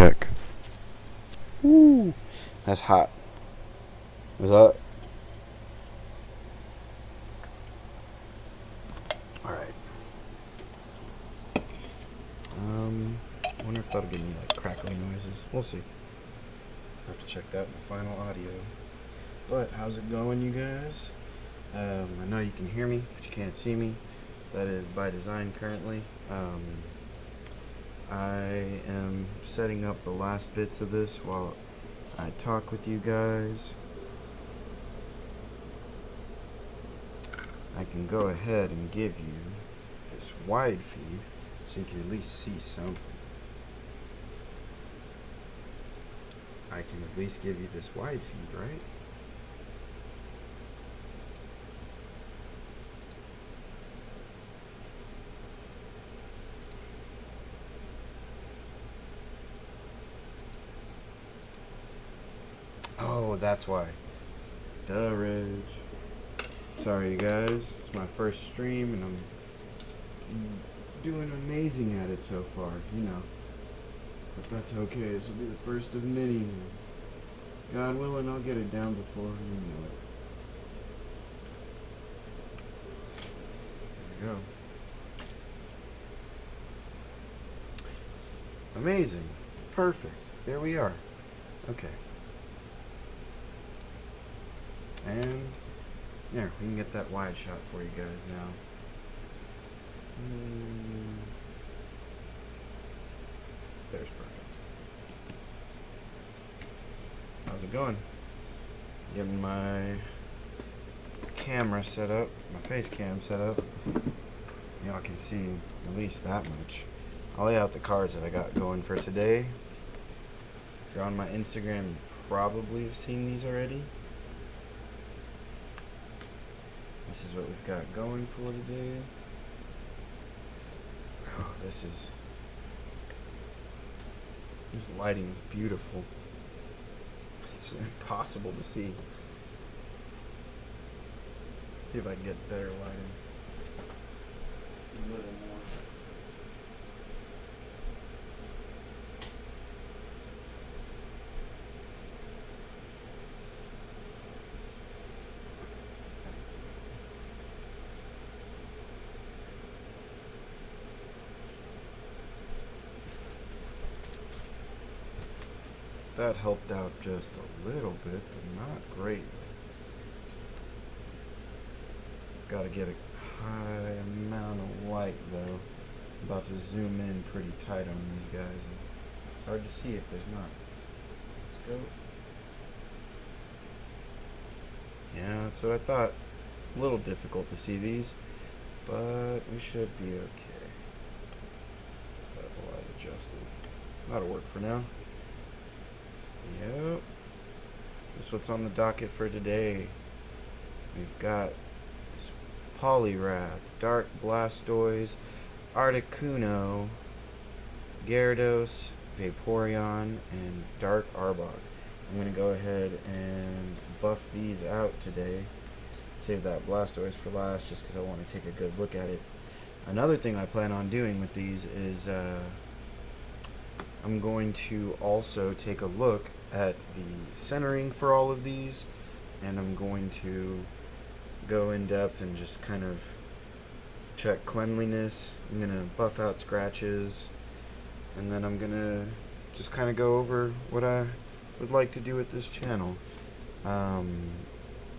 check. Woo! That's hot. What's up? Alright. I wonder if that'll give me like crackling noises. We'll see. Have to check that in the final audio. But how's it going, you guys? I know you can hear me, but you can't see me. That is by design currently. I am setting up the last bits of this while I talk with you guys. I can go ahead and give you this wide feed so you can at least see something. I can at least give you this wide feed, right? Oh, that's why. Duh, Reg. Sorry, you guys. It's my first stream, and I'm doing amazing at it so far, you know. But that's okay. This will be the first of many. God willing, I'll get it down before you know it. There we go. Amazing. Perfect. There we are. Okay. And there, we can get that wide shot for you guys now. There's perfect. How's it going? Getting my camera set up, my face cam set up. Y'all can see at least that much. I'll lay out the cards that I got going for today. If you're on my Instagram, you probably have seen these already. This is what we've got going for today. Oh, this lighting is beautiful. It's impossible to see. Let's see if I can get better lighting. A little more. That helped out just a little bit, but not great. Gotta get a high amount of light though. I'm about to zoom in pretty tight on these guys, and it's hard to see if there's not. Let's go. Yeah, that's what I thought. It's a little difficult to see these, but we should be okay. That light adjusted. That'll work for now. Yep. That's what's on the docket for today. We've got this Poliwrath, Dark Blastoise, Articuno, Gyarados, Vaporeon, and Dark Arbok. I'm going to go ahead and buff these out today. Save that Blastoise for last just because I want to take a good look at it. Another thing I plan on doing with these is I'm going to also take a look at the centering for all of these, and I'm going to go in depth and just kind of check cleanliness. I'm going to buff out scratches, and then I'm going to just kind of go over what I would like to do with this channel.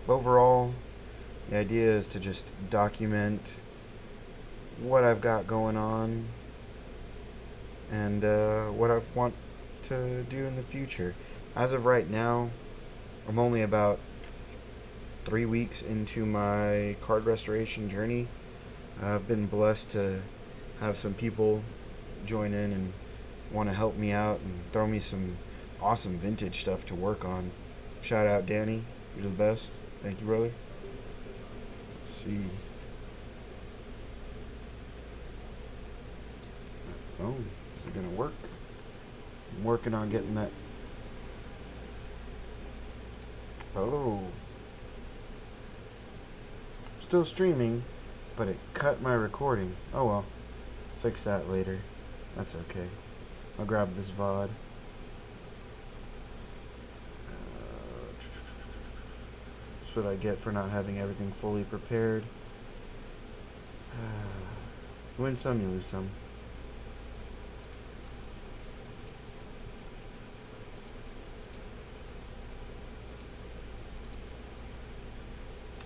Overall, the idea is to just document what I've got going on and what I want to do in the future. As of right now, I'm only about 3 weeks into my card restoration journey. I've been blessed to have some people join in and want to help me out and throw me some awesome vintage stuff to work on. Shout out Danny, you're the best. Thank you, brother. Let's see. That phone. Is it gonna work? I'm working on getting that. Oh. Still streaming, but it cut my recording. Oh well. Fix that later. That's okay. I'll grab this VOD. That's what I get for not having everything fully prepared. You win some, you lose some.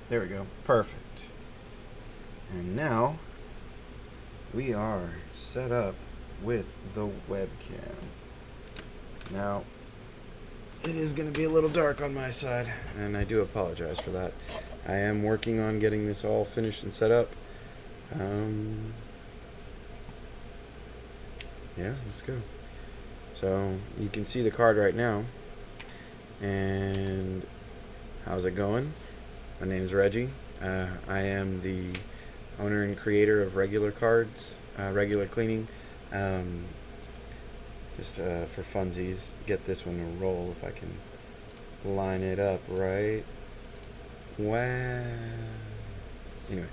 There we go. Perfect. And now we are set up with the webcam. Now, it is going to be a little dark on my side, and I do apologize for that. I am working on getting this all finished and set up. Yeah, let's go. So, you can see the card right now. And how's it going? My name's Reggie. I am the owner and creator of Regular Cards, Regular Cleaning. Just for funsies, get this one to roll if I can line it up right. Wow. Anyway,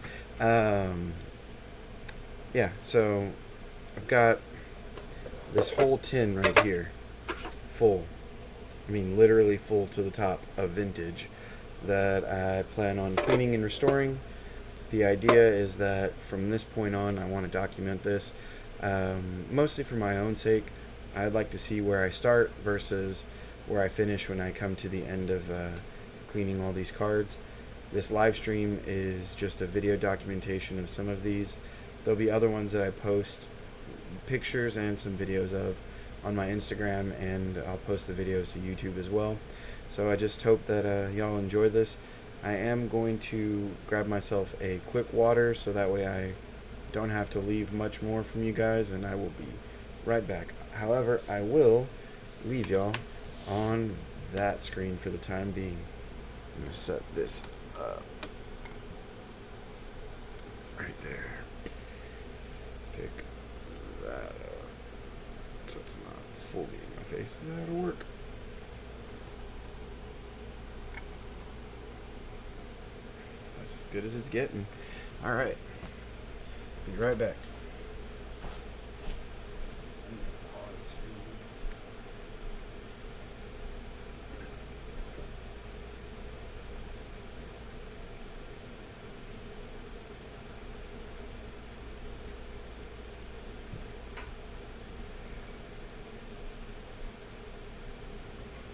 yeah, so I've got this whole tin right here full. I mean, literally full to the top of vintage that I plan on cleaning and restoring. The idea is that from this point on, I want to document this, mostly for my own sake. I'd like to see where I start versus where I finish when I come to the end of cleaning all these cards. This live stream is just a video documentation of some of these. There'll be other ones that I post pictures and some videos of on my Instagram, and I'll post the videos to YouTube as well. So I just hope that y'all enjoy this. I am going to grab myself a quick water so that way I don't have to leave much more from you guys, and I will be right back. However, I will leave y'all on that screen for the time being. I'm going to set this up right there. Pick that up so it's not fully in my face. That'll work. That's as good as it's getting. Alright. Be right back.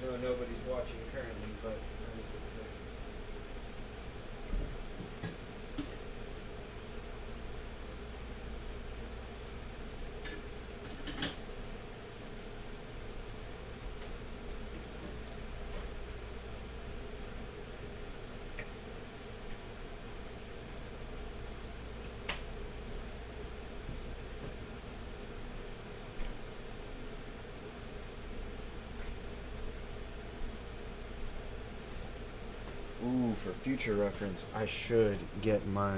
No, nobody's watching currently, but that is okay. Ooh, for future reference, I should get my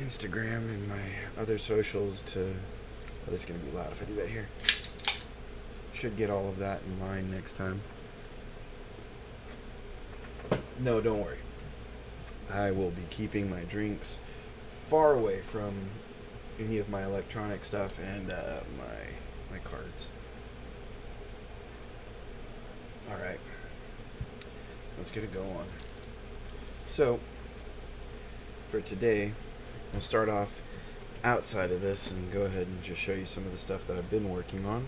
Instagram and my other socials to. Oh, this is gonna be loud if I do that here. Should get all of that in line next time. No, don't worry. I will be keeping my drinks far away from any of my electronic stuff and my cards. Alright, let's get it going. So, for today, we'll start off outside of this and go ahead and just show you some of the stuff that I've been working on.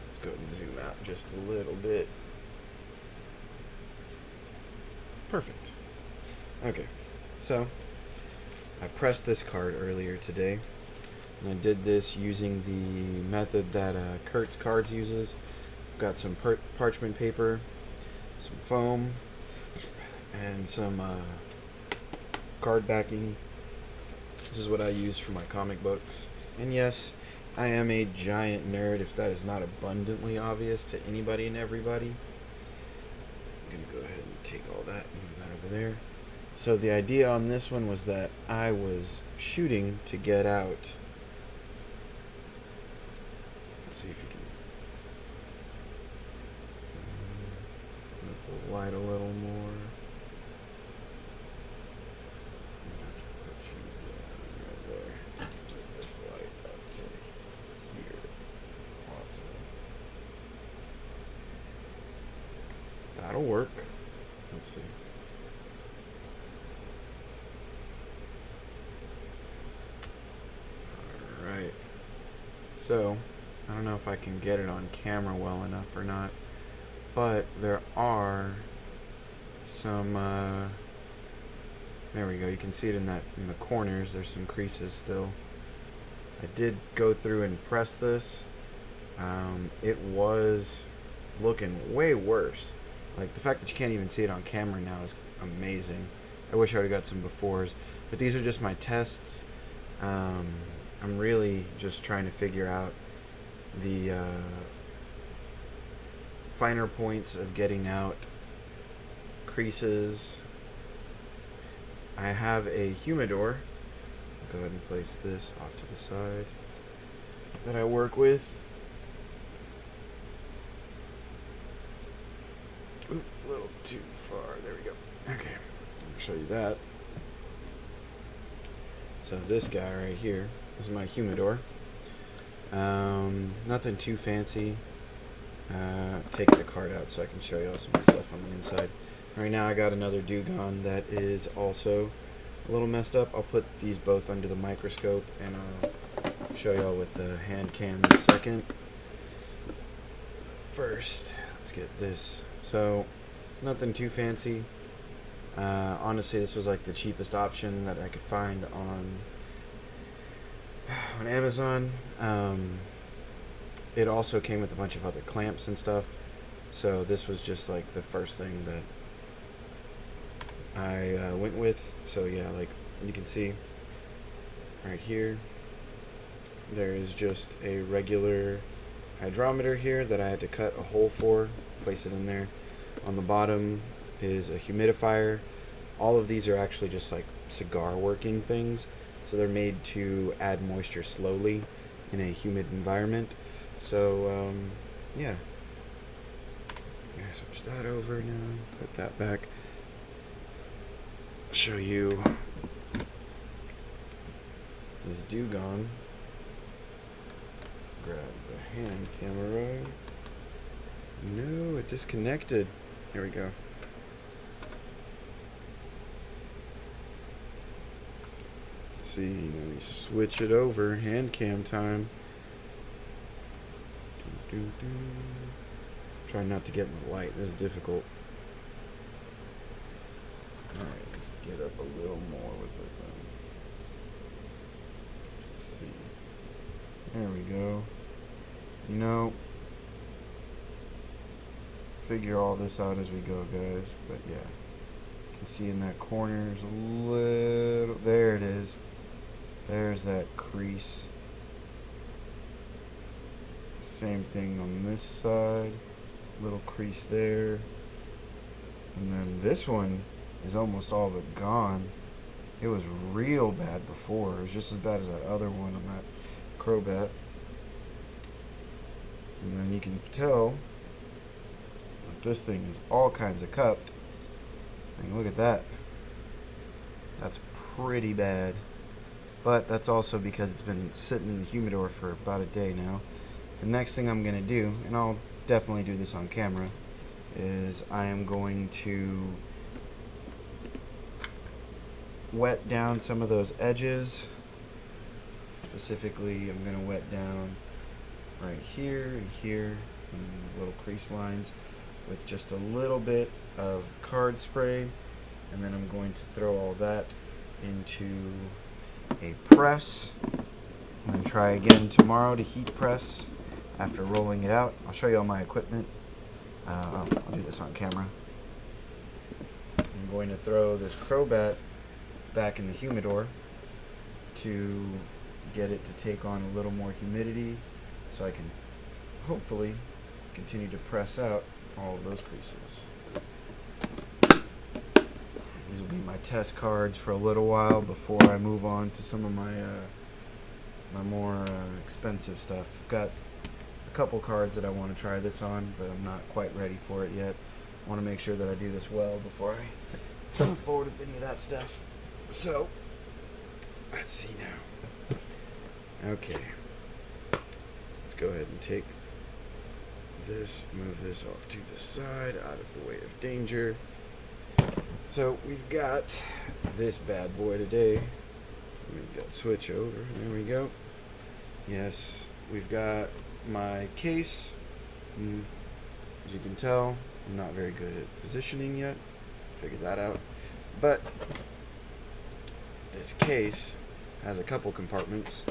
Let's go ahead and zoom out just a little bit. Perfect. Okay, so I pressed this card earlier today, and I did this using the method that Kurt's Cards uses. Got some parchment paper, some foam, and some card backing. This is what I use for my comic books. And yes, I am a giant nerd, if that is not abundantly obvious to anybody and everybody. I'm going to go ahead and take all that and move that over there. So the idea on this one was that I was shooting to get out. Let's see if you can move the light a little more. This light up to here, possible. So, I don't know if I can get it on camera well enough or not, but there are some, there we go, you can see it in the corners, there's some creases still. I did go through and press this. It was looking way worse. Like, the fact that you can't even see it on camera now is amazing. I wish I would have got some befores, but these are just my tests. I'm really just trying to figure out the finer points of getting out creases. I have a humidor. I'll go ahead and place this off to the side that I work with. Oop, a little too far. There we go. Okay, I'll show you that. So this guy right here is my humidor. Nothing too fancy. Take the card out so I can show you all some of the stuff on the inside. Right now I got another Dugong that is also a little messed up. I'll put these both under the microscope and I'll show y'all with the hand cam in a second. First, let's get this. So, nothing too fancy. Honestly, this was like the cheapest option that I could find on Amazon. It also came with a bunch of other clamps and stuff. So this was just like the first thing that I went with. So yeah, like you can see right here, there is just a regular hydrometer here that I had to cut a hole for, place it in there. On the bottom is a humidifier. All of these are actually just like cigar working things, so they're made to add moisture slowly in a humid environment. So yeah, I'm gonna switch that over now, put that back. I'll show you this Dugong. Grab the hand camera. No, it disconnected. Here we go. Let's see, let me switch it over. Hand cam time. Try not to get in the light. This is difficult. Alright, let's get up a little more with it then. Let's see. There we go. You know, figure all this out as we go, guys. But yeah, you can see in that corner there's a little, there it is. There's that crease. Same thing on this side, little crease there. And then this one is almost all but gone. It was real bad before. It was just as bad as that other one on that Crobat. And then you can tell that this thing is all kinds of cupped. And look at that. That's pretty bad. But that's also because it's been sitting in the humidor for about a day now. The next thing I'm going to do, and I'll definitely do this on camera, is I am going to wet down some of those edges. Specifically, I'm going to wet down right here and here, and little crease lines with just a little bit of card spray, and then I'm going to throw all that into a press, and then try again tomorrow to heat press after rolling it out. I'll show you all my equipment. I'll do this on camera. I'm going to throw this Crobat back in the humidor to get it to take on a little more humidity so I can hopefully continue to press out all of those creases. These will be my test cards for a little while before I move on to some of my my more expensive stuff. I've got a couple cards that I want to try this on, but I'm not quite ready for it yet. I want to make sure that I do this well before I move forward with any of that stuff. So, let's see now. Okay. Let's go ahead and take this, move this off to the side, out of the way of danger. So we've got this bad boy today. Make that switch over. There we go. Yes, we've got my case. As you can tell, I'm not very good at positioning yet. Figured that out. But this case has a couple compartments.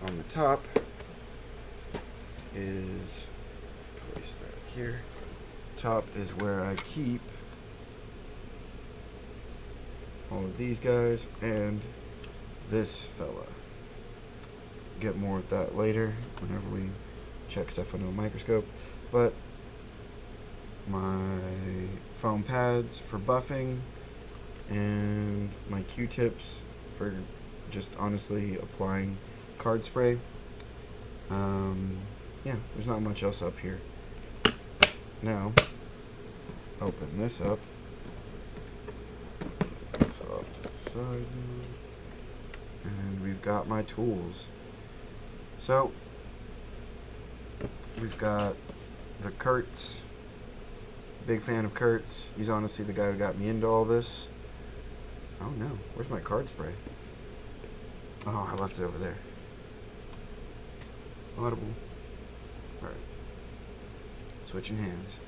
On the top is, place that here. Top is where I keep all of these guys and this fella. Get more with that later whenever we check stuff under a microscope. But my foam pads for buffing and my Q-tips for just honestly applying card spray. Yeah, there's not much else up here. Now, open this up. This off to the side. And we've got my tools. So, we've got the Kurtz. Big fan of Kurtz. He's honestly the guy who got me into all this. Oh no, where's my card spray? Oh, I left it over there. Audible. Alright. Switching hands.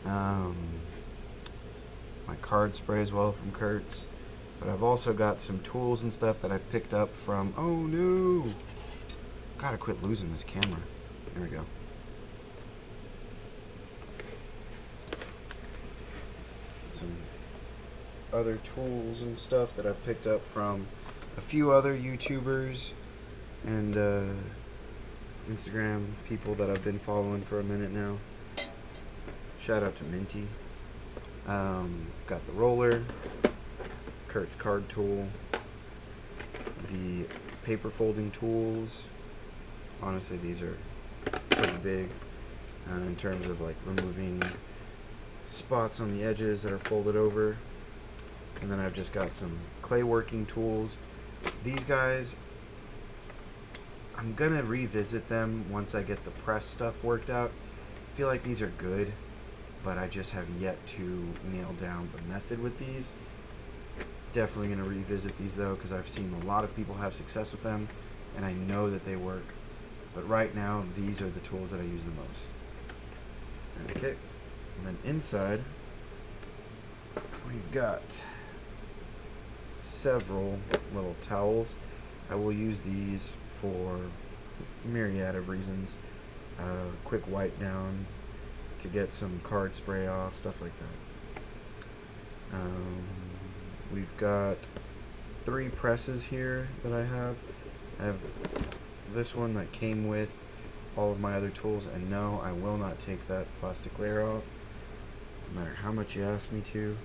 My card spray as well from Kurtz. But I've also got some tools and stuff that I've picked up from... Oh no! Gotta quit losing this camera. There we go. Some other tools and stuff that I've picked up from a few other YouTubers and Instagram people that I've been following for a minute now. Shout out to Minty. Got the roller, Kurt's card tool, the paper folding tools. Honestly, these are pretty big in terms of like removing spots on the edges that are folded over. And then I've just got some clay working tools. These guys, I'm gonna revisit them once I get the press stuff worked out. I feel like these are good, but I just have yet to nail down the method with these. Definitely gonna revisit these though, because I've seen a lot of people have success with them, and I know that they work. But right now, these are the tools that I use the most. Okay, and then inside, we've got several little towels. I will use these for myriad of reasons. Quick wipe down to get some card spray off, stuff like that. We've got 3 presses here that I have. I have this one that came with all of my other tools, and no, I will not take that plastic layer off, no matter how much you ask me to.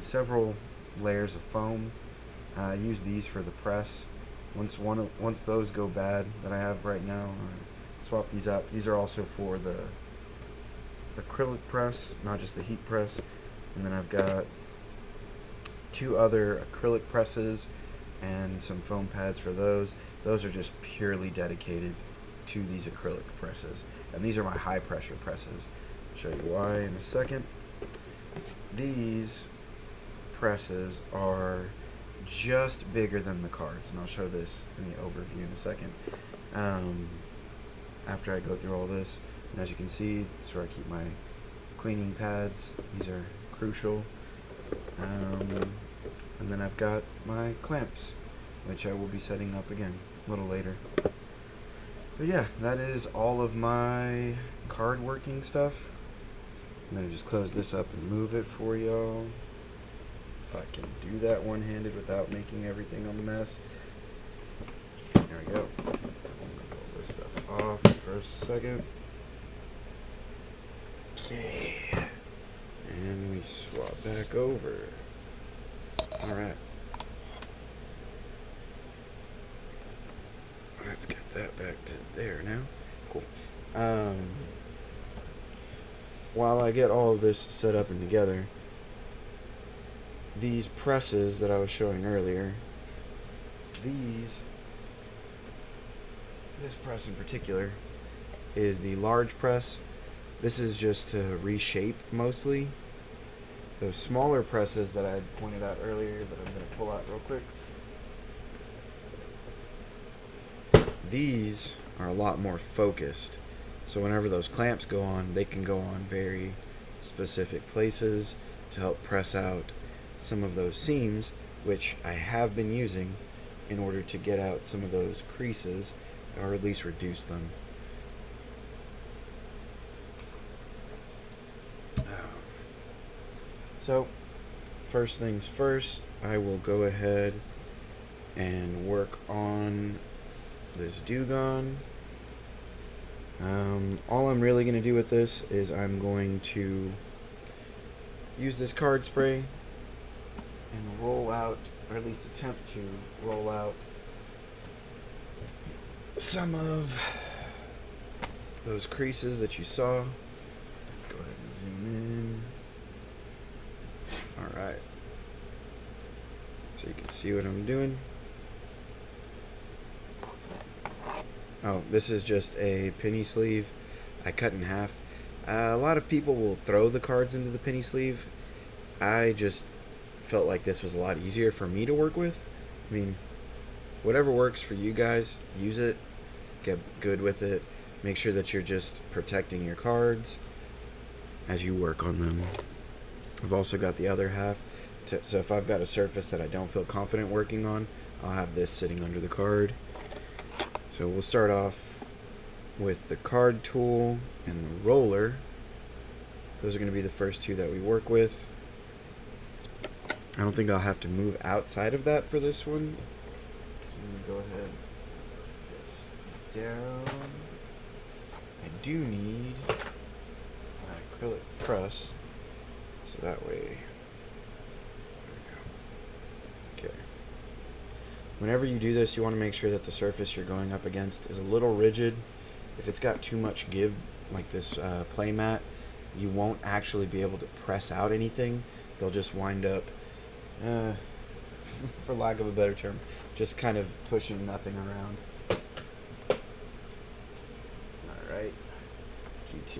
Several layers of foam. I use these for the press. Once those go bad that I have right now, swap these out. These are also for the acrylic press, not just the heat press. And then I've got 2 other acrylic presses and some foam pads for those. Those are just purely dedicated to these acrylic presses. And these are my high pressure presses. I'll show you why in a second. These presses are just bigger than the cards, and I'll show this in the overview in a second. After I go through all this, and as you can see, that's where I keep my cleaning pads. These are crucial. And then I've got my clamps, which I will be setting up again a little later. But yeah, that is all of my card working stuff. I'm going to just close this up and move it for y'all. If I can do that one-handed without making everything a mess. There we go. I'm going to pull this stuff off for a second. Okay. And we swap back over. Alright. Let's get that back to there now. Cool. While I get all of this set up and together, these presses that I was showing earlier, this press in particular is the large press. This is just to reshape mostly. Those smaller presses that I pointed out earlier that I'm going to pull out real quick. these are a lot more focused. So whenever those clamps go on, they can go on very specific places to help press out some of those seams, which I have been using in order to get out some of those creases, or at least reduce them. So, first things first, I will go ahead and work on this Dugong. All I'm really going to do with this is I'm going to use this card spray and roll out, or at least attempt to roll out, some of those creases that you saw. Let's go ahead and zoom in. Alright, so you can see what I'm doing. Oh, this is just a penny sleeve I cut in half. A lot of people will throw the cards into the penny sleeve. I just felt like this was a lot easier for me to work with. I mean, whatever works for you guys, use it. Get good with it. Make sure that you're just protecting your cards as you work on them. I've also got the other half, so if I've got a surface that I don't feel confident working on, I'll have this sitting under the card. So we'll start off with the card tool and the roller. Those are going to be the first two that we work with. I don't think I'll have to move outside of that for this one. So I'm going to go ahead and put this down. I do need an acrylic press, so that way, there we go. Okay. Whenever you do this, you want to make sure that the surface you're going up against is a little rigid. If it's got too much give, like this play mat, you won't actually be able to press out anything. They'll just wind up, for lack of a better term, just kind of pushing nothing around. Alright, Q2.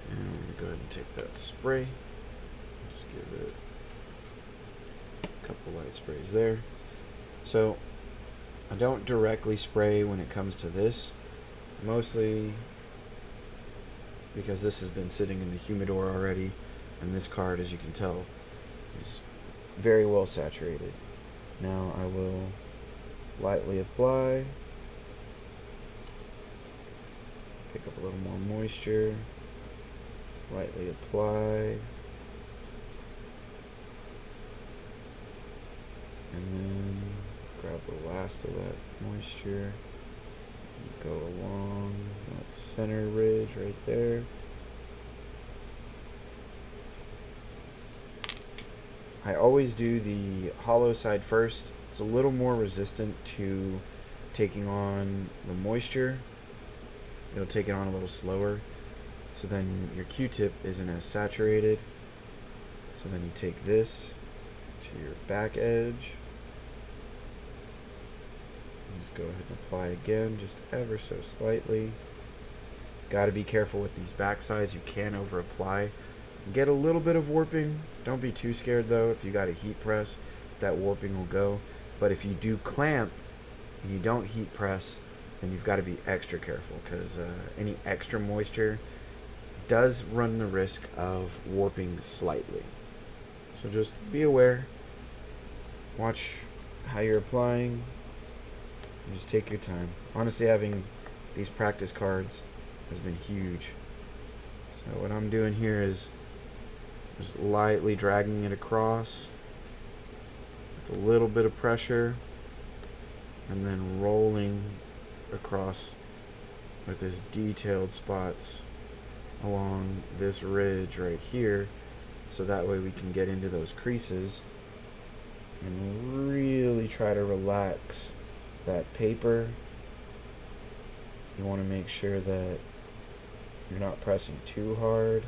And I'm going to go ahead and take that spray. Just give it a couple light sprays there. So, I don't directly spray when it comes to this, mostly because this has been sitting in the humidor already, and this card, as you can tell, is very well saturated. Now I will lightly apply, pick up a little more moisture, lightly apply, and then grab the last of that moisture, go along that center ridge right there. I always do the hollow side first. It's a little more resistant to taking on the moisture. It'll take it on a little slower. So then your Q-tip isn't as saturated. So then you take this to your back edge. Just go ahead and apply again, just ever so slightly. Got to be careful with these back sides. You can over apply. Get a little bit of warping. Don't be too scared though. If you got a heat press, that warping will go. But if you do clamp and you don't heat press, then you've got to be extra careful, because any extra moisture does run the risk of warping slightly. So just be aware. Watch how you're applying. Just take your time. Honestly, having these practice cards has been huge. So what I'm doing here is just lightly dragging it across with a little bit of pressure, and then rolling across with this detailed spots along this ridge right here, so that way we can get into those creases and really try to relax that paper. You want to make sure that you're not pressing too hard,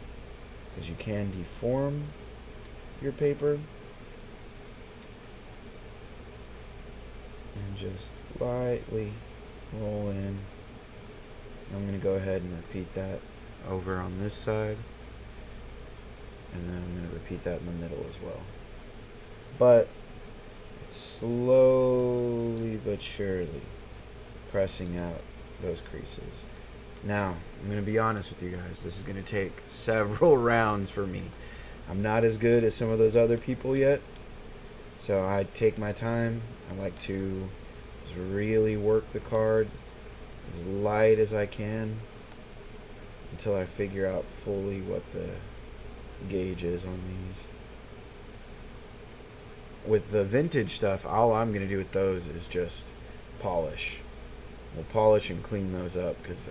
because you can deform your paper. And just lightly roll in. I'm going to go ahead and repeat that over on this side, and then I'm going to repeat that in the middle as well. But slowly but surely pressing out those creases. Now, I'm going to be honest with you guys. This is going to take several rounds for me. I'm not as good as some of those other people yet, so I take my time. I like to just really work the card as light as I can until I figure out fully what the gauge is on these. With the vintage stuff, all I'm going to do with those is just polish. We'll polish and clean those up because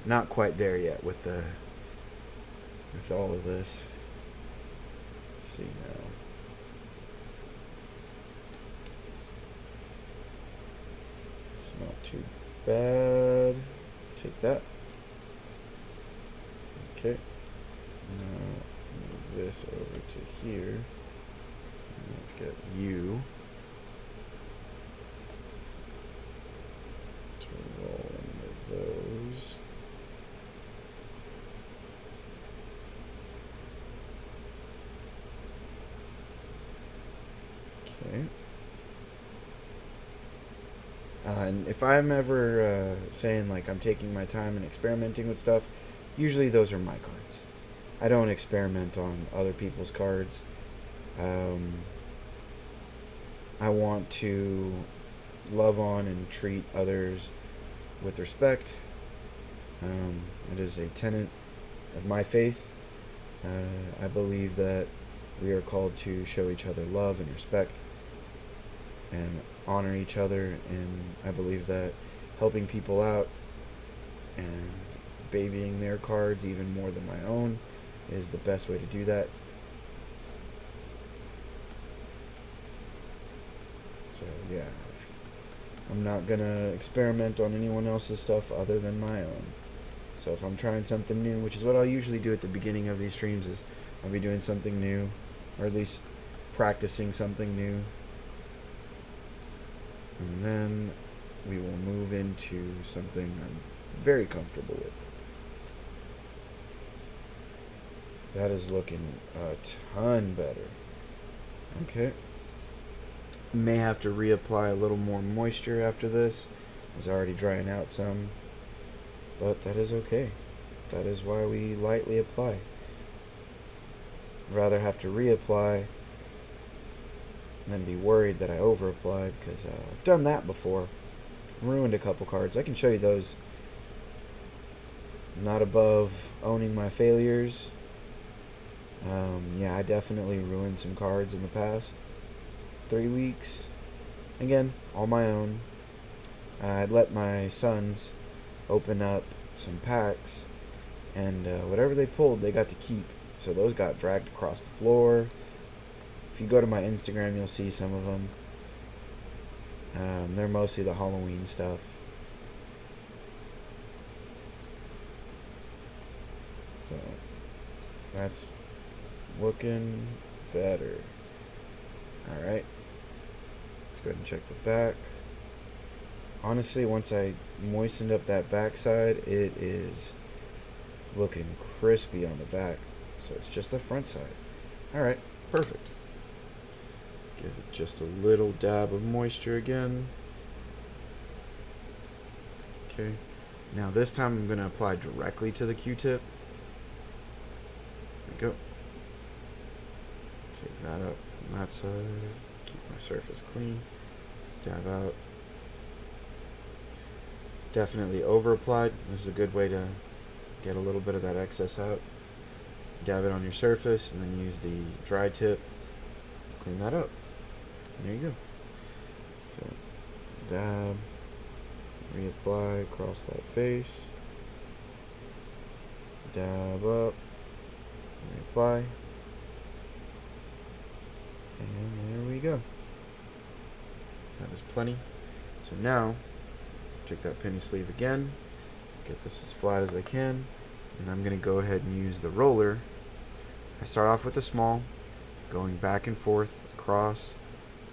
not quite there yet with all of this. Let's see now. It's not too bad. Take that. Okay. Now move this over to here. Let's get you to roll into those. Okay. And if I'm ever saying like I'm taking my time and experimenting with stuff, usually those are my cards. I don't experiment on other people's cards. I want to love on and treat others with respect. It is a tenet of my faith. I believe that we are called to show each other love and respect and honor each other, and I believe that helping people out and babying their cards even more than my own is the best way to do that. So yeah, I'm not gonna experiment on anyone else's stuff other than my own. So if I'm trying something new, which is what I'll usually do at the beginning of these streams, is I'll be doing something new, or at least practicing something new. And then we will move into something I'm very comfortable with. That is looking a ton better. Okay. May have to reapply a little more moisture after this. It's already drying out some, but that is okay. That is why we lightly apply. Rather have to reapply than be worried that I over applied, because I've done that before. Ruined a couple cards. I can show you those. Not above owning my failures. Yeah, I definitely ruined some cards in the past 3 weeks. Again, all my own. I'd let my sons open up some packs, and whatever they pulled, they got to keep. So those got dragged across the floor. If you go to my Instagram, you'll see some of them. They're mostly the Halloween stuff. So that's looking better. Alright. Let's go ahead and check the back. Honestly, once I moistened up that back side, it is looking crispy on the back. So it's just the front side. Alright, perfect. Give it just a little dab of moisture again. Okay. Now this time I'm going to apply directly to the Q-tip. There we go. Take that up on that side. Keep my surface clean. Dab out. Definitely over applied. This is a good way to get a little bit of that excess out. Dab it on your surface and then use the dry tip. Clean that up. There you go. So dab, reapply across that face. Dab up, reapply. And there we go. That is plenty. So now, take that penny sleeve again, get this as flat as I can, and I'm going to go ahead and use the roller. I start off with a small, going back and forth across,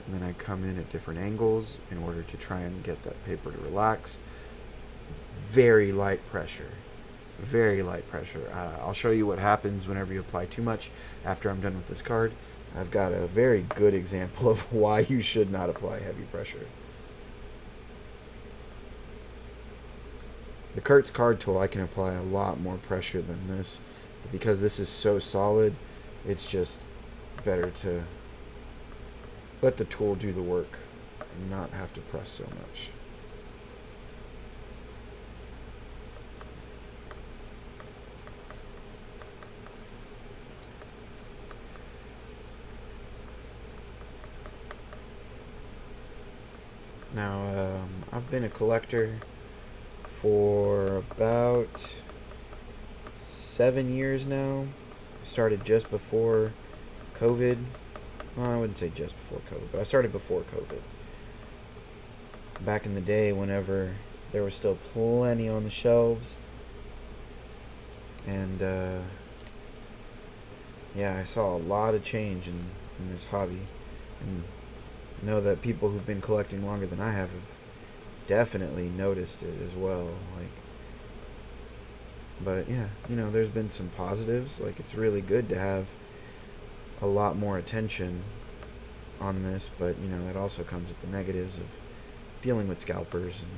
and then I come in at different angles in order to try and get that paper to relax. Very light pressure. Very light pressure. I'll show you what happens whenever you apply too much after I'm done with this card. I've got a very good example of why you should not apply heavy pressure. The Kurtz card tool, I can apply a lot more pressure than this. But because this is so solid, it's just better to let the tool do the work and not have to press so much. Now, I've been a collector for about 7 years now. I started just before COVID. Well, I wouldn't say just before COVID, but I started before COVID. Back in the day, whenever there was still plenty on the shelves. And, yeah, I saw a lot of change in this hobby. And I know that people who've been collecting longer than I have definitely noticed it as well. But yeah, there's been some positives. It's really good to have a lot more attention on this, but that also comes with the negatives of dealing with scalpers and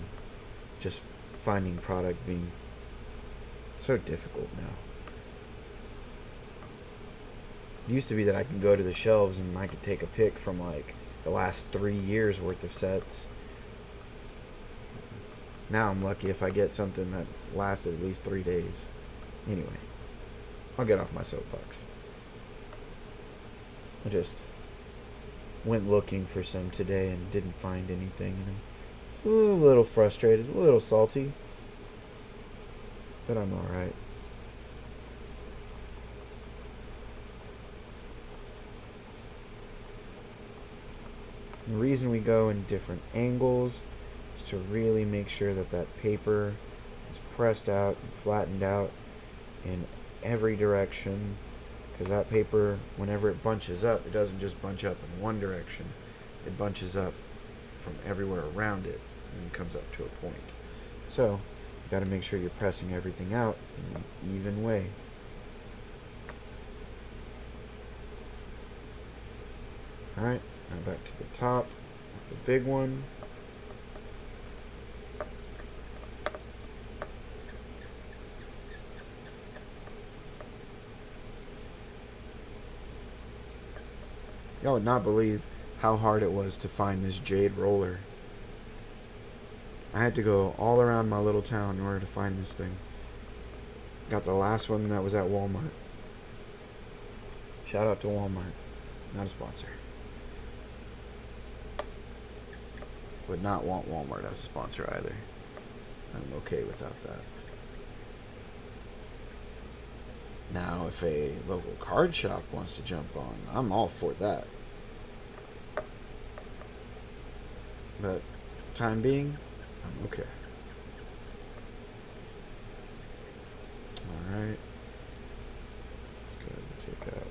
just finding product being so difficult now. It used to be that I could go to the shelves and I could take a pick from the last 3 years worth of sets. Now I'm lucky if I get something that's lasted at least 3 days. Anyway, I'll get off my soapbox. I just went looking for some today and didn't find anything. It's a little frustrated, a little salty, but I'm alright. The reason we go in different angles is to really make sure that paper is pressed out and flattened out in every direction, because that paper, whenever it bunches up, it doesn't just bunch up in one direction, it bunches up from everywhere around it and comes up to a point. So you got to make sure you're pressing everything out in an even way. Alright, now back to the top, the big one. Y'all would not believe how hard it was to find this jade roller. I had to go all around my little town in order to find this thing. Got the last one that was at Walmart. Shout out to Walmart. Not a sponsor. Would not want Walmart as a sponsor either. I'm okay without that. Now, if a local card shop wants to jump on, I'm all for that. But, time being, I'm okay. Alright. Let's go ahead and take out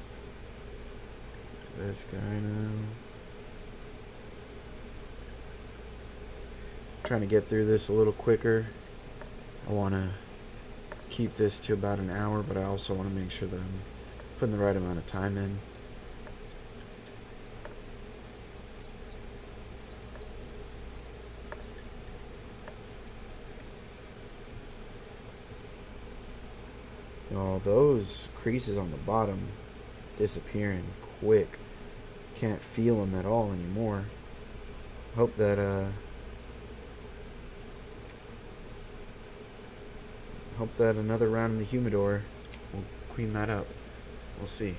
this guy now. Trying to get through this a little quicker. I want to keep this to about an hour, but I also want to make sure that I'm putting the right amount of time in. Oh, those creases on the bottom disappearing quick. Can't feel them at all anymore. Hope that another round in the humidor will clean that up. We'll see.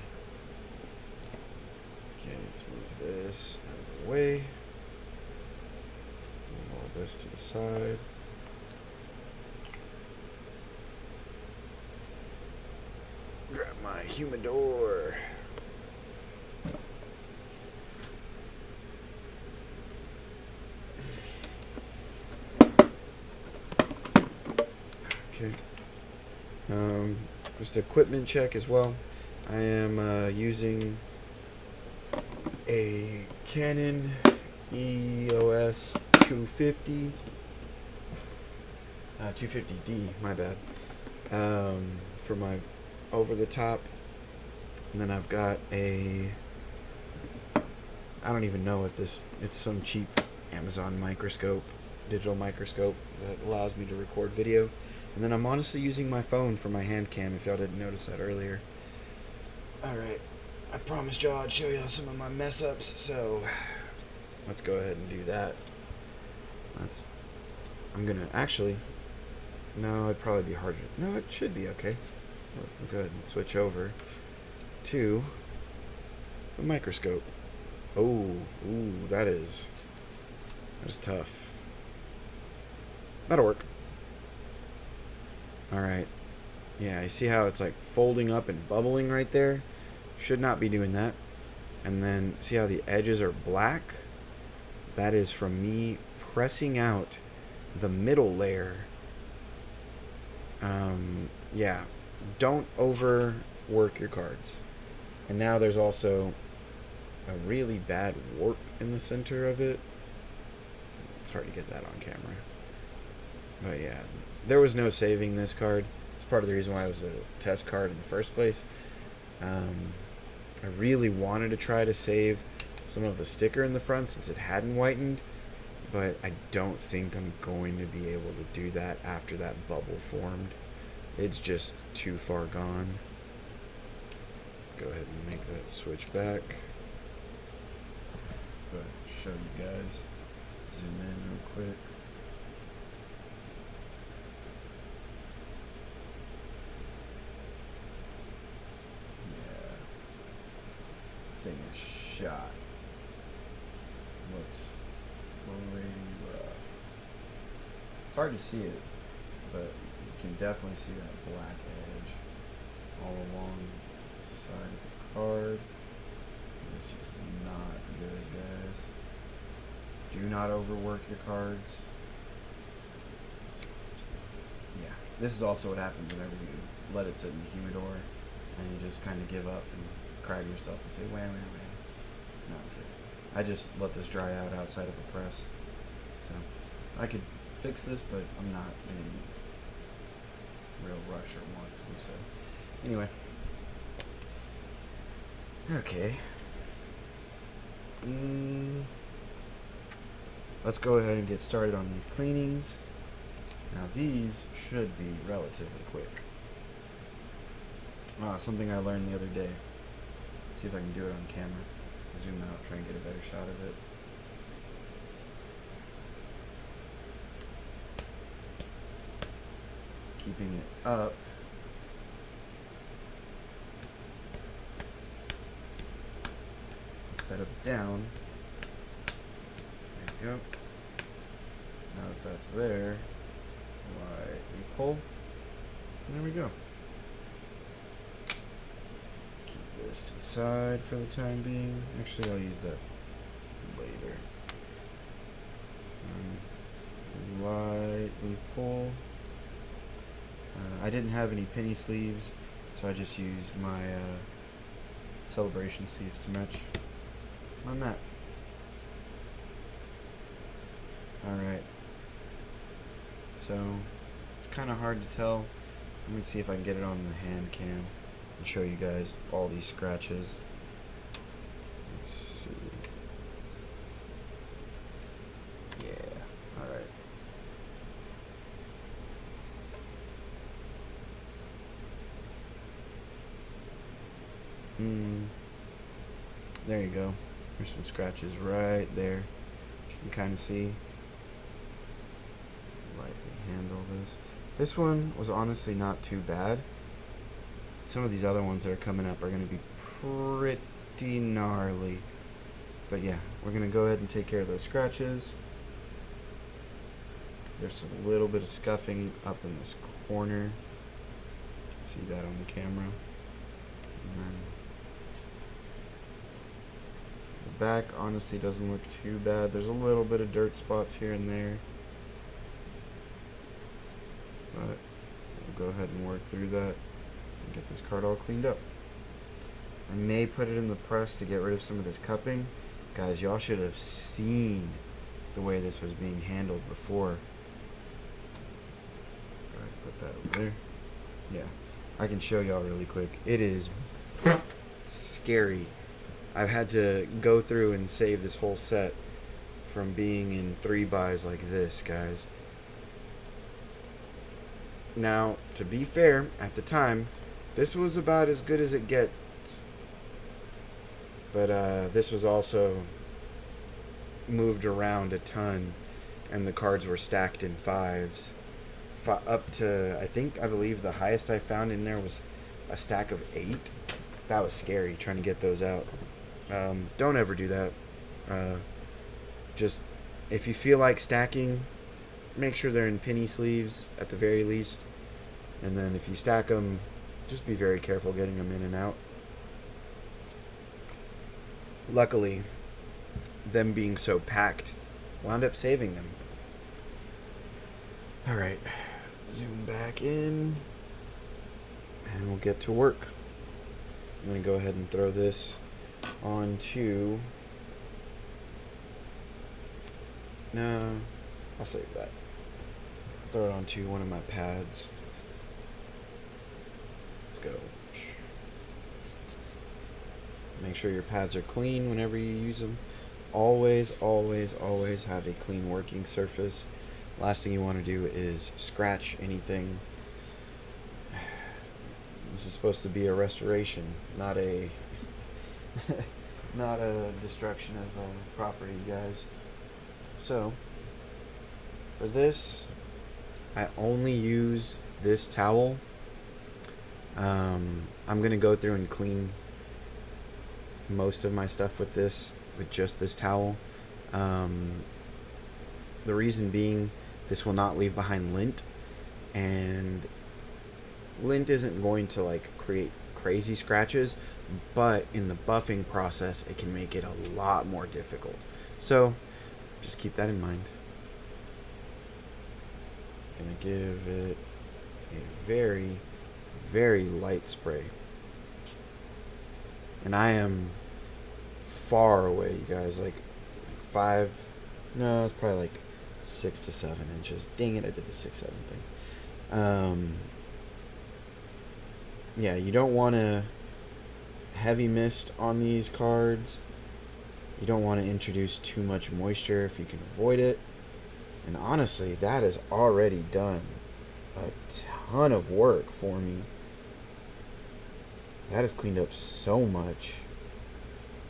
Okay, let's move this out of the way. Move all this to the side. Grab my humidor. Okay. Just equipment check as well. I am using a Canon EOS 250. 250D, my bad. For my over the top. And then I've got a I don't even know what this, it's some cheap Amazon microscope, digital microscope that allows me to record video. And then I'm honestly using my phone for my hand cam, if y'all didn't notice that earlier. Alright, I promised y'all I'd show y'all some of my mess ups, so let's go ahead and do that. I'm gonna actually, no, it'd probably be harder. No, it should be okay. I'll go ahead and switch over to the microscope. Oh, ooh, that is tough. That'll work. Alright. Yeah, you see how it's like folding up and bubbling right there? Should not be doing that. And then see how the edges are black? That is from me pressing out the middle layer. Yeah, don't overwork your cards. And now there's also a really bad warp in the center of it. It's hard to get that on camera. But yeah, there was no saving this card. It's part of the reason why it was a test card in the first place. I really wanted to try to save some of the sticker in the front since it hadn't whitened, but I don't think I'm going to be able to do that after that bubble formed. It's just too far gone. Go ahead and make that switch back. Go ahead and show you guys. Zoom in real quick. Yeah. Thing is shot. Looks pretty rough. It's hard to see it, but you can definitely see that black edge all along the side of the card. It's just not good, guys. Do not overwork your cards. Yeah, this is also what happens whenever you let it sit in the humidor and you just kind of give up and crag yourself and say, wah, wah, wah. No, I'm kidding. I just let this dry out outside of a press. So, I could fix this, but I'm not in any real rush or want to do so. Anyway. Okay. Let's go ahead and get started on these cleanings. Now these should be relatively quick. Something I learned the other day. Let's see if I can do it on camera. Zoom out, try and get a better shot of it. Keeping it up. Instead of down. There you go. Now that that's there, lightly pull. And there we go. Keep this to the side for the time being. Actually, I'll use that later. Lightly pull. I didn't have any penny sleeves, so I just used my celebration sleeves to match my mat. Alright, so it's kind of hard to tell. Let me see if I can get it on the hand cam and show you guys all these scratches. Let's see. Yeah, alright. There you go. There's some scratches right there. You can kind of see. Lightly handle this. This one was honestly not too bad. Some of these other ones that are coming up are going to be pretty gnarly. But yeah, we're going to go ahead and take care of those scratches. There's a little bit of scuffing up in this corner. You can see that on the camera. And then the back honestly doesn't look too bad. There's a little bit of dirt spots here and there. But we'll go ahead and work through that and get this card all cleaned up. I may put it in the press to get rid of some of this cupping. Guys, y'all should have seen the way this was being handled before. Go ahead and put that over there. Yeah, I can show y'all really quick. It is scary I've had to go through and save this whole set from being in 3-buys like this, guys. Now, to be fair, at the time, this was about as good as it gets. But this was also moved around a ton, and the cards were stacked in 5s. Up to, I believe the highest I found in there was a stack of 8. That was scary, trying to get those out. Don't ever do that. Just, if you feel like stacking, make sure they're in penny sleeves at the very least. And then if you stack them, just be very careful getting them in and out. Luckily, them being so packed wound up saving them. Alright, zoom back in, and we'll get to work. I'm going to go ahead and throw this onto... No, I'll save that. Throw it onto one of my pads. Let's go. Make sure your pads are clean whenever you use them. Always, always, always have a clean working surface. Last thing you want to do is scratch anything. This is supposed to be a restoration, not a not a destruction of property, guys. So for this, I only use this towel. I'm gonna go through and clean most of my stuff with just this towel. The reason being, this will not leave behind lint, and lint isn't going to like create crazy scratches, but in the buffing process it can make it a lot more difficult. So just keep that in mind. I'm gonna give it a very, very light spray. And I am far away, you guys, like 5, no, it's probably like 6 to 7 inches. Dang it, I did the 6-7 thing. Yeah, you don't want to heavy mist on these cards. You don't want to introduce too much moisture if you can avoid it. And honestly, that has already done a ton of work for me. That has cleaned up so much.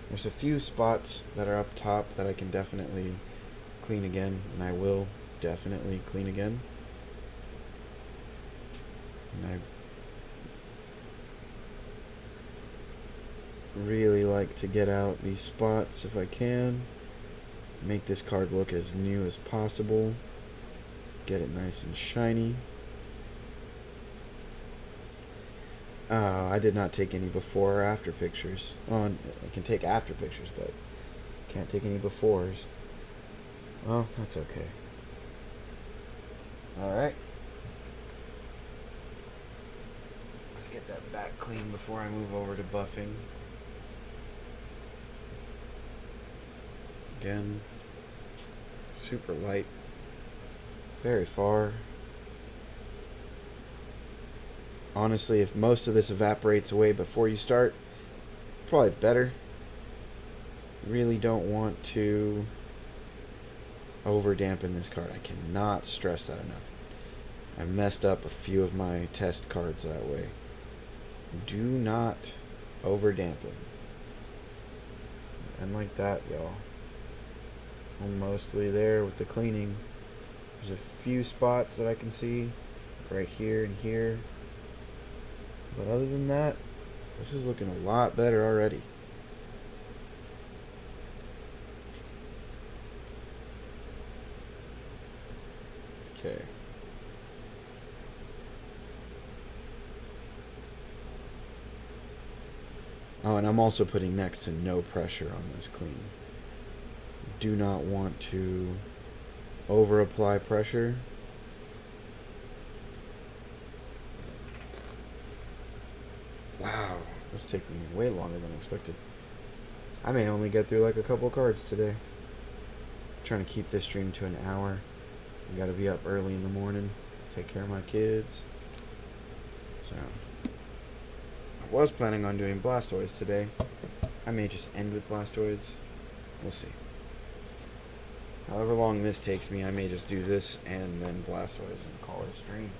There's a few spots that are up top that I can definitely clean again, and I will definitely clean again. And I really like to get out these spots if I can. Make this card look as new as possible. Get it nice and shiny. I did not take any before or after pictures. Oh, I can take after pictures, but can't take any befores. Well, that's okay. Alright. Let's get that back clean before I move over to buffing. Again, super light, very far. Honestly, if most of this evaporates away before you start, probably better. Really don't want to over dampen this card. I cannot stress that enough. I messed up a few of my test cards that way. Do not over dampen. And like that, y'all. I'm mostly there with the cleaning. There's a few spots that I can see right here and here. But other than that, this is looking a lot better already. Okay. Oh, and I'm also putting next to no pressure on this clean. Do not want to over apply pressure. Wow, this is taking way longer than expected. I may only get through like a couple cards today. I'm trying to keep this stream to an hour. I gotta be up early in the morning, take care of my kids. So I was planning on doing Blastoise today, I may just end with Blastoids. We'll see. However long this takes me, I may just do this and then Blastoise and call it a stream.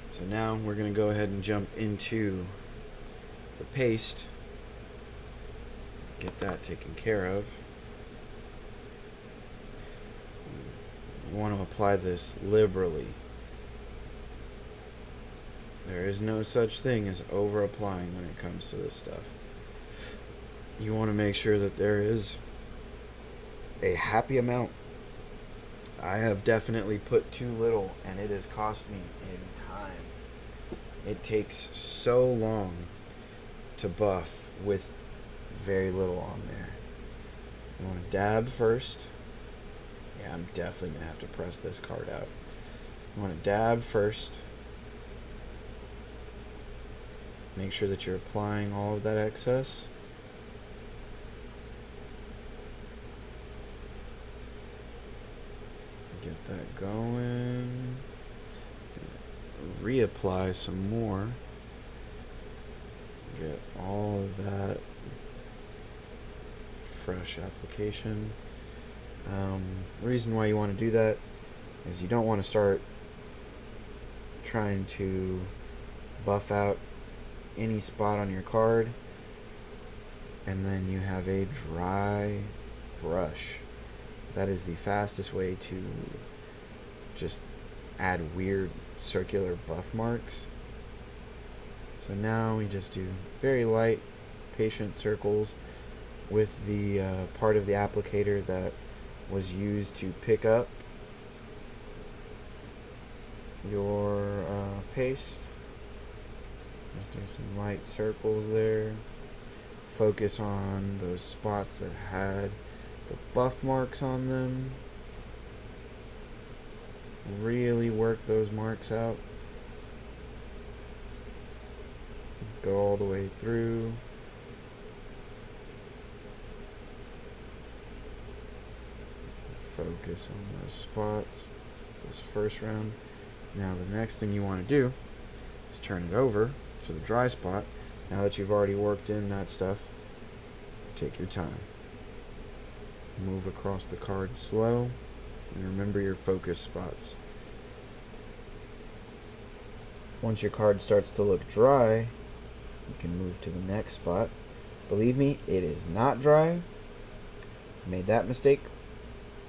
So now we're going to go ahead and jump into the paste. Get that taken care of. You want to apply this liberally. There is no such thing as over applying when it comes to this stuff. You want to make sure that there is a happy amount. I have definitely put too little, and it has cost me in time. It takes so long to buff with very little on there. You want to dab first. Yeah, I'm definitely going to have to press this card out. You want to dab first. Make sure that you're applying all of that excess. Get that going. Reapply some more. Get all of that fresh application. The reason why you want to do that is you don't want to start trying to buff out any spot on your card and then you have a dry brush. That is the fastest way to just add weird circular buff marks. So now we just do very light, patient circles with the part of the applicator that was used to pick up your paste. Just do some light circles there. Focus on those spots that had the buff marks on them. Really work those marks out. Go all the way through. Focus on those spots this first round. Now the next thing you want to do is turn it over to the dry spot. Now that you've already worked in that stuff, take your time. Move across the card slow and remember your focus spots. Once your card starts to look dry, you can move to the next spot. Believe me, it is not dry. Made that mistake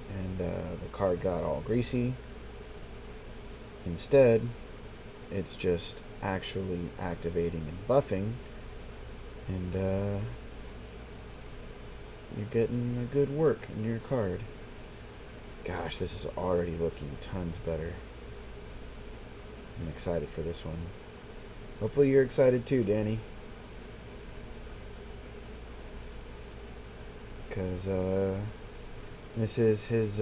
and the card got all greasy. Instead, it's just actually activating and buffing, and you're getting a good work in your card. Gosh, this is already looking tons better. I'm excited for this one. Hopefully you're excited too, Danny. Because this is his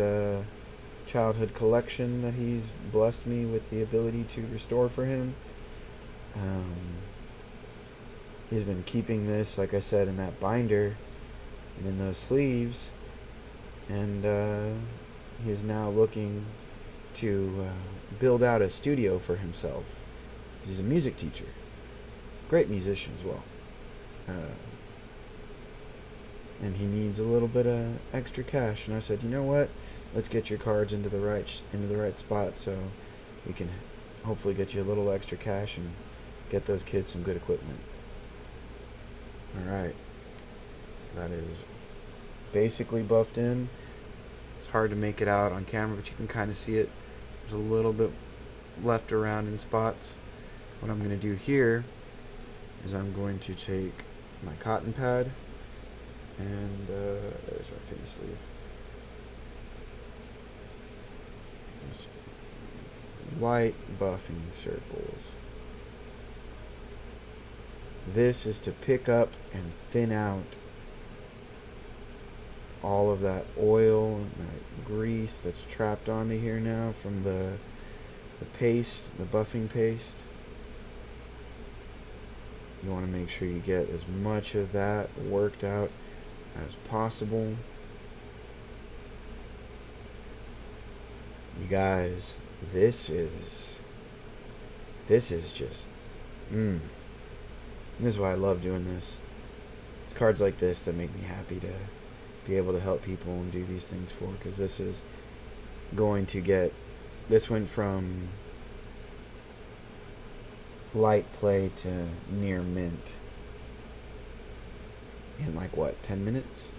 childhood collection that he's blessed me with the ability to restore for him. He's been keeping this, like I said, in that binder and in those sleeves, and he's now looking to build out a studio for himself. He's a music teacher, great musician as well, and he needs a little bit of extra cash. And I said, you know what? Let's get your cards into the right spot, so we can hopefully get you a little extra cash and get those kids some good equipment. Alright, that is basically buffed in. It's hard to make it out on camera, but you can kind of see it. There's a little bit left around in spots. What I'm going to do here is I'm going to take my cotton pad and there's our pin sleeve. Just light buffing circles. This is to pick up and thin out all of that oil and that grease that's trapped onto here now from the paste, the buffing paste. You want to make sure you get as much of that worked out as possible. You guys, this is This is just, this is why I love doing this. It's cards like this that make me happy to be able to help people and do these things for, because this is going to get, this went from light play to near mint in like what, 10 minutes?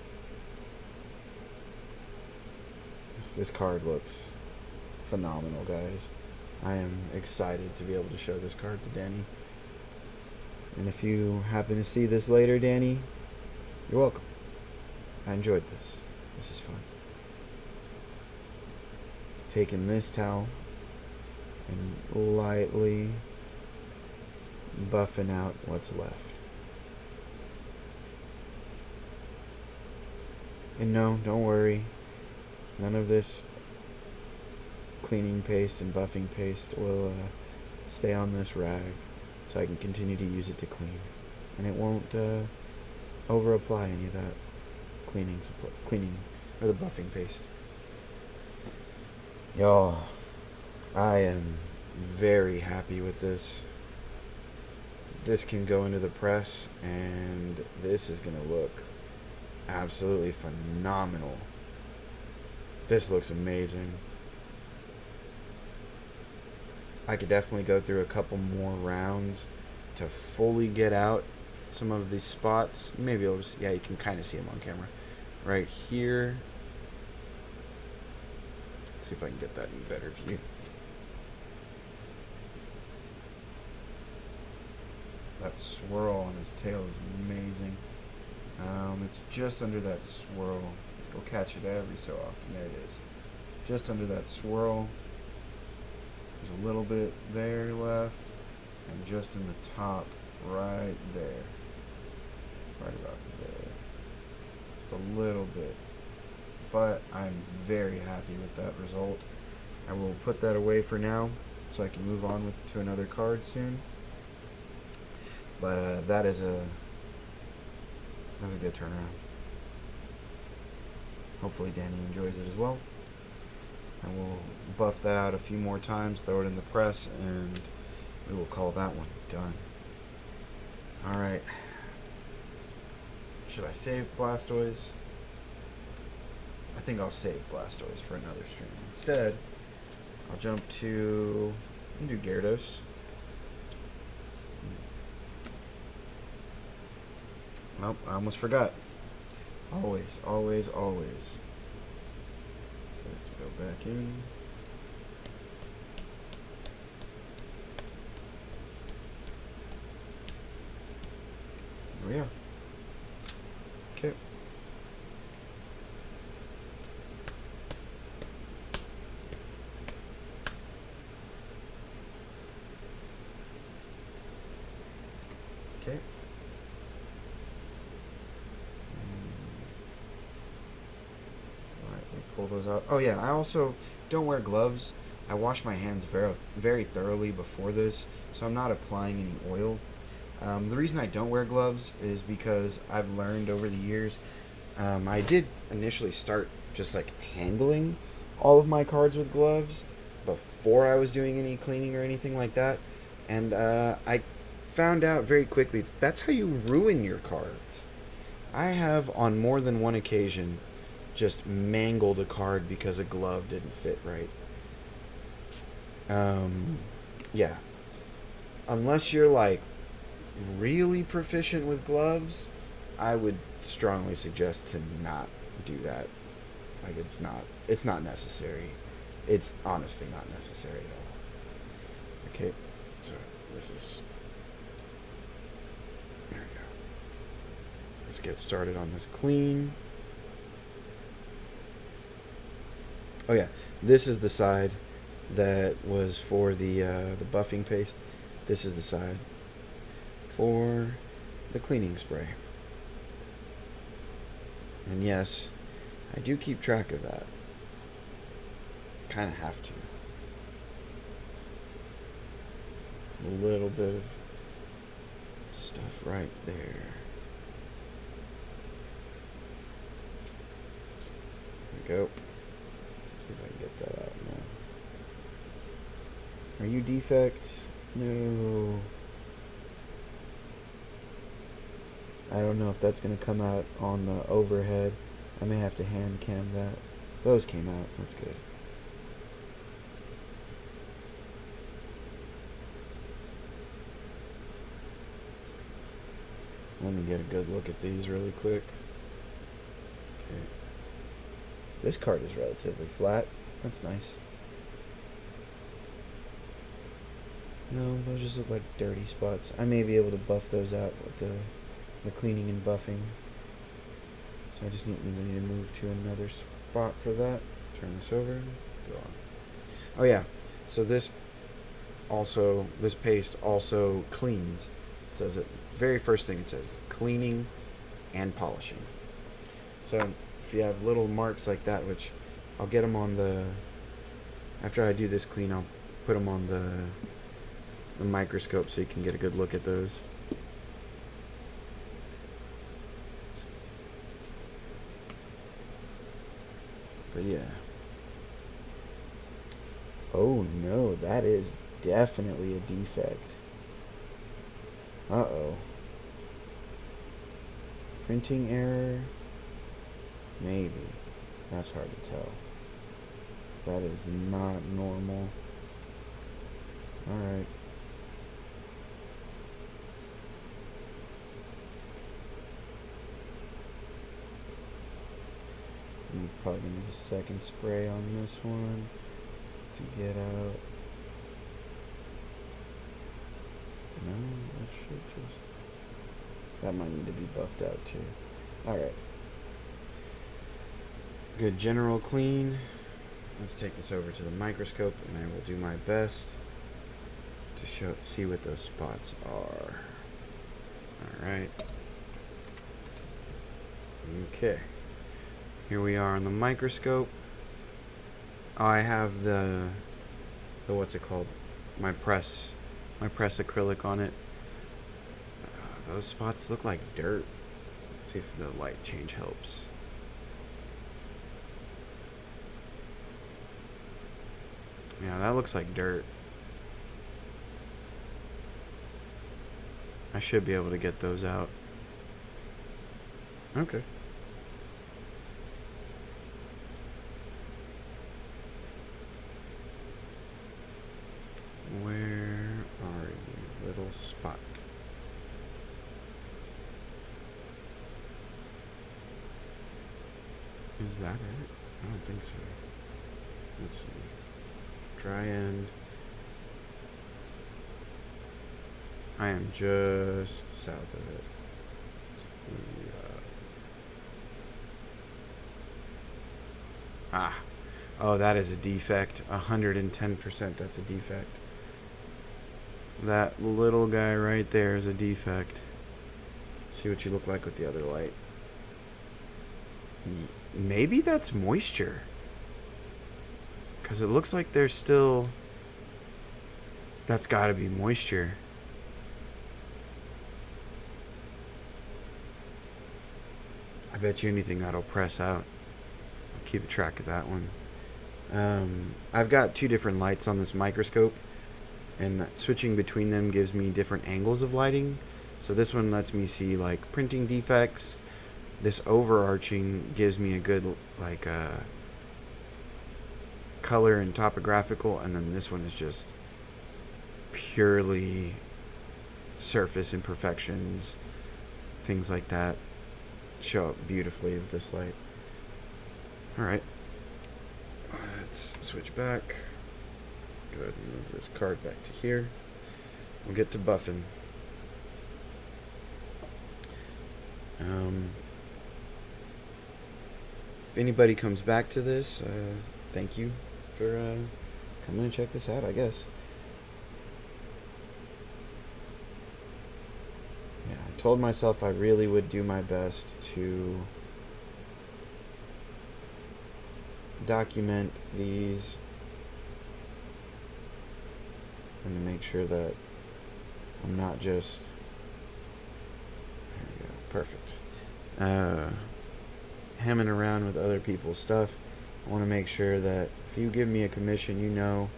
This card looks phenomenal, guys. I am excited to be able to show this card to Danny. And if you happen to see this later, Danny, you're welcome. I enjoyed this. This is fun. Taking this towel and lightly buffing out what's left. And no, don't worry. None of this cleaning paste and buffing paste will stay on this rag, so I can continue to use it to clean. And it won't over apply any of that cleaning or the buffing paste. Y'all, I am very happy with this. This can go into the press, and this is gonna look absolutely phenomenal. This looks amazing. I could definitely go through a couple more rounds to fully get out some of these spots. You may be able to see, yeah, you can kind of see them on camera. Right here. Let's see if I can get that in better view. That swirl on his tail is amazing. It's just under that swirl. We'll catch it every so often. There it is. Just under that swirl. There's a little bit there left, and just in the top, right there. Right about there. Just a little bit. But I'm very happy with that result. I will put that away for now, so I can move on to another card soon. But that's a good turnaround. Hopefully Danny enjoys it as well. And we'll buff that out a few more times, throw it in the press, and we will call that one done. Alright. Should I save Blastoise? I think I'll save Blastoise for another stream. Instead, I'll jump to... I'll do Gyarados. Nope, I almost forgot. Always, always, always. To go back in. There we are. Okay. Okay. Pull those out. Oh yeah, I also don't wear gloves. I wash my hands very thoroughly before this, so I'm not applying any oil. The reason I don't wear gloves is because I've learned over the years. I did initially start just like handling all of my cards with gloves before I was doing any cleaning or anything like that, and I found out very quickly that's how you ruin your cards. I have on more than one occasion just mangled a card because a glove didn't fit right. Yeah. Unless you're like really proficient with gloves, I would strongly suggest to not do that. Like it's not necessary. It's honestly not necessary at all. Okay, so this is, there we go. Let's get started on this clean. Oh yeah, this is the side that was for the buffing paste. This is the side for the cleaning spray. And yes, I do keep track of that. Kind of have to. There's a little bit of stuff right there. There we go. Let's see if I can get that out now. Are you defects? No. I don't know if that's going to come out on the overhead. I may have to hand cam that. Those came out. That's good. Let me get a good look at these really quick. Okay. This card is relatively flat. That's nice. No, those just look like dirty spots. I may be able to buff those out with the cleaning and buffing. So I just need to move to another spot for that. Turn this over. Go on. Oh yeah. So this paste also cleans. It says it. The very first thing it says, cleaning and polishing. So if you have little marks like that, which I'll get them on the. After I do this clean, I'll put them on the microscope so you can get a good look at those. But yeah. Oh no, that is definitely a defect. Uh-oh. Printing error? Maybe. That's hard to tell. That is not normal. Alright. I'm probably going to need a second spray on this one to get out. No, that should just... That might need to be buffed out too. Alright. Good general clean. Let's take this over to the microscope and I will do my best to see what those spots are. Alright. Okay. Here we are on the microscope. I have the what's it called? My press acrylic on it. Those spots look like dirt. Let's see if the light change helps. Yeah, that looks like dirt. I should be able to get those out. Okay. Where are you, little spot? Is that it? I don't think so. Let's see. Dry end. I am just south of it. Oh, that is a defect. 110%. That's a defect. That little guy right there is a defect. Let's see what you look like with the other light. Maybe that's moisture. Because it looks like there's still... That's got to be moisture. I bet you anything that'll press out. I'll keep track of that one. I've got two different lights on this microscope, and switching between them gives me different angles of lighting. So this one lets me see like printing defects. This overarching gives me a good like color and topographical, and then this one is just purely surface imperfections, things like that show up beautifully with this light. Alright, let's switch back. Go ahead and move this card back to here. We'll get to buffing. If anybody comes back to this, thank you for coming and check this out, I guess. Yeah, I told myself I really would do my best to document these and to make sure that I'm not just... There we go, perfect. Hemming around with other people's stuff. I want to make sure that if you give me a commission, you know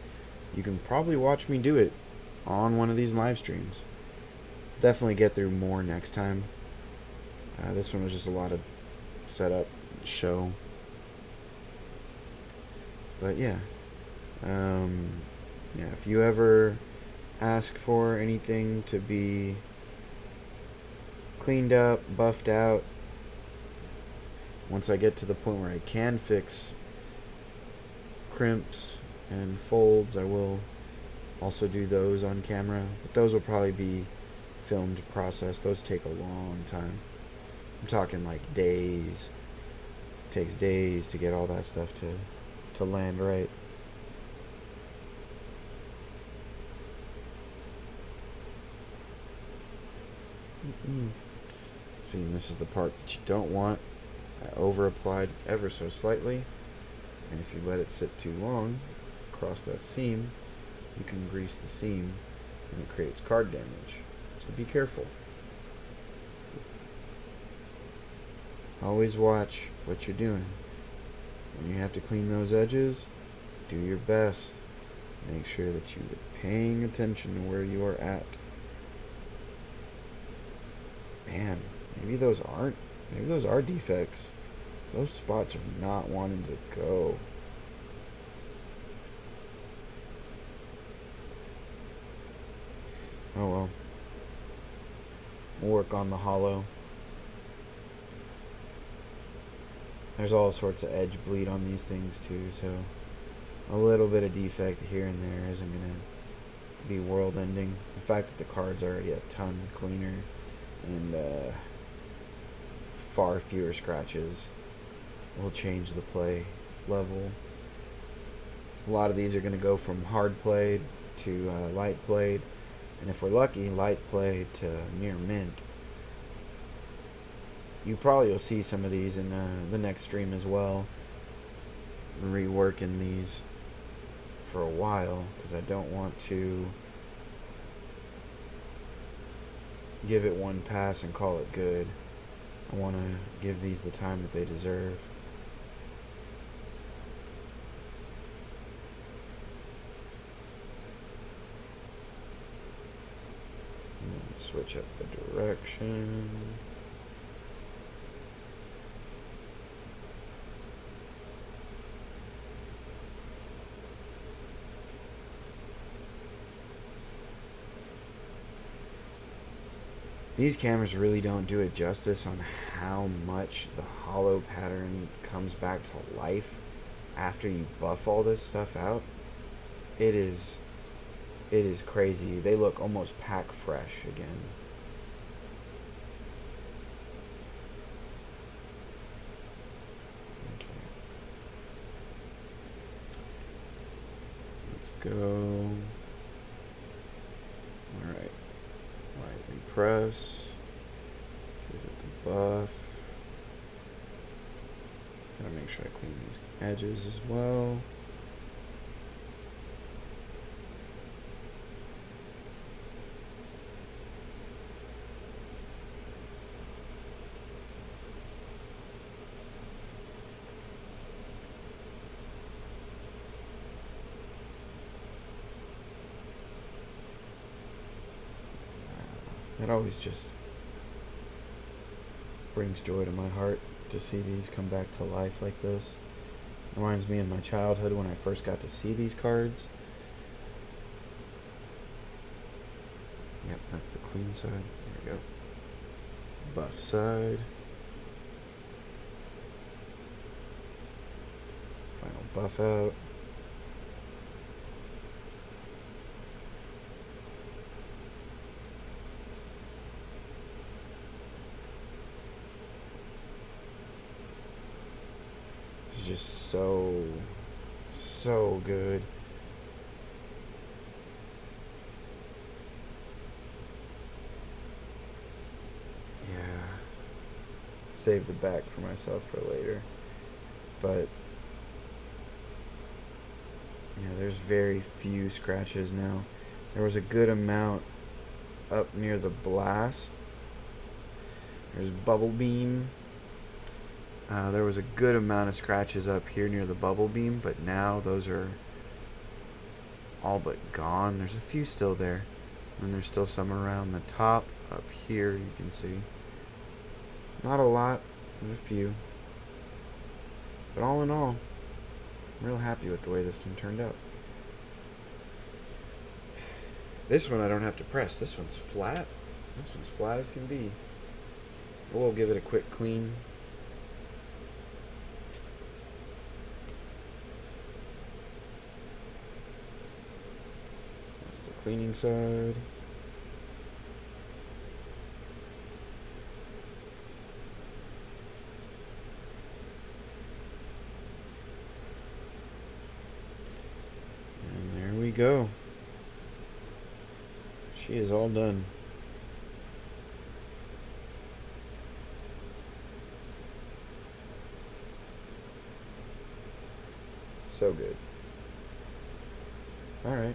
you can probably watch me do it on one of these live streams. Definitely get through more next time. This one was just a lot of setup, show. But yeah. Yeah, if you ever ask for anything to be cleaned up, buffed out, once I get to the point where I can fix crimps and folds, I will also do those on camera. But those will probably be filmed process. Those take a long time. I'm talking like days. It takes days to get all that stuff to land right. See, and this is the part that you don't want. I over applied ever so slightly, and if you let it sit too long across that seam, you can grease the seam and it creates card damage. So be careful. Always watch what you're doing. When you have to clean those edges, do your best. Make sure that you are paying attention to where you are at. Man, maybe those are defects. Those spots are not wanting to go. Oh well. We'll work on the hollow. There's all sorts of edge bleed on these things too, so a little bit of defect here and there isn't going to be world ending. The fact that the card's already a ton cleaner and far fewer scratches will change the play level. A lot of these are going to go from hard played to light played, and if we're lucky, light played to near mint. You probably will see some of these in the next stream as well. I'm reworking these for a while because I don't want to give it one pass and call it good. I want to give these the time that they deserve. And then switch up the direction. These cameras really don't do it justice on how much the hollow pattern comes back to life after you buff all this stuff out. It is crazy. They look almost pack fresh again. Okay. Let's go. Alright. Lightly press. Give it the buff. Gotta make sure I clean these edges as well. That always just brings joy to my heart to see these come back to life like this. Reminds me of my childhood when I first got to see these cards. Yep, that's the clean side. There we go. Buff side. Final buff out. Just so good. Yeah, save the back for myself for later, but yeah, there's very few scratches now. There was a good amount up near the blast. There's bubble beam. There was a good amount of scratches up here near the bubble beam, but now those are all but gone. There's a few still there. And there's still some around the top up here, you can see. Not a lot, but a few. But all in all, I'm real happy with the way this one turned out. This one I don't have to press. This one's flat. This one's flat as can be. We'll give it a quick clean. That's the cleaning side. And there we go. She is all done. So good. Alright,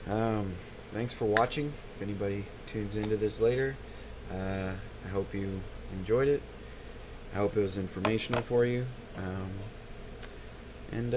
well, thanks for watching. If anybody tunes into this later, I hope you enjoyed it. I hope it was informational for you. And